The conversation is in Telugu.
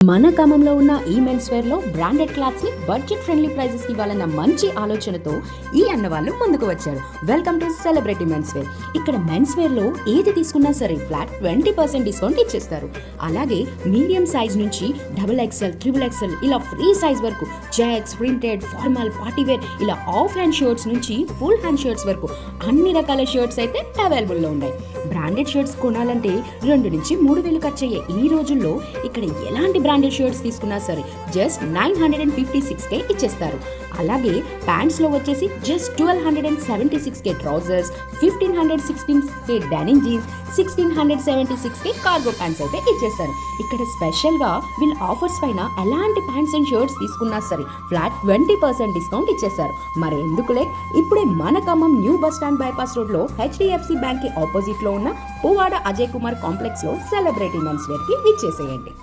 మన ఖమ్మంలో ఉన్న ఈ మెన్స్ వేర్ లో బ్రాండెడ్ క్లాత్స్ ని బడ్జెట్ ఫ్రెండ్లీ ప్రైజెస్ కి ఇవ్వాలన్న మంచి ఆలోచనతో ఈ అన్న వాళ్ళు ముందుకు వచ్చారు. Welcome to celebrity men's wear. ఇక్కడ మెన్స్ వేర్ లో ఏది తీసుకున్నా సరే ఫ్లాట్ 20% డిస్కౌంట్ ఇచ్చేస్తారు. అలాగే మీడియం సైజ్ నుంచి XXL, XXL ఇలా ఫ్రీ సైజ్ వరకు checks, printed, formal, party wear ఇలా ఆఫ్ హ్యాండ్ షర్ట్స్ నుంచి ఫుల్ హ్యాండ్ షర్ట్స్ వరకు అన్ని రకాల షర్ట్స్ అయితే అవైలబుల్ లో ఉన్నాయి. బ్రాండెడ్ షర్ట్స్ కొనాలంటే 2 నుంచి 3 వేలు ఖర్చు అయ్యే ఈ రోజుల్లో ఇక్కడ ఎలాంటి బ్రాండెడ్ షర్ట్స్ తీసుకున్నా సరే జస్ట్ 956K ఇచ్చేస్తారు. అలాగే ప్యాంట్స్ లో వచ్చేసి just 1276K trousers, 1516K denim jeans, 1676K cargo pants అయితే ఇచ్చేస్తారు. ఇక్కడ స్పెషల్ గా వీళ్ళ ఆఫర్స్ పైన ఎలాంటి ప్యాంట్స్ అండ్ షర్ట్స్ తీసుకున్నా సరే ఫ్లాట్ 20% డిస్కౌంట్ ఇచ్చేస్తారు. మరి ఎందుకులే, ఇప్పుడే మన Khammam new bus stand bypass road లో HDFC బ్యాంక్ కి ఆపోజిట్ లో ఉన్న పువ్వాడ అజయ్ కుమార్ కాంప్లెక్స్ లో సెలబ్రిటీ మెన్స్ వేర్ కి విచ్చేసేయండి.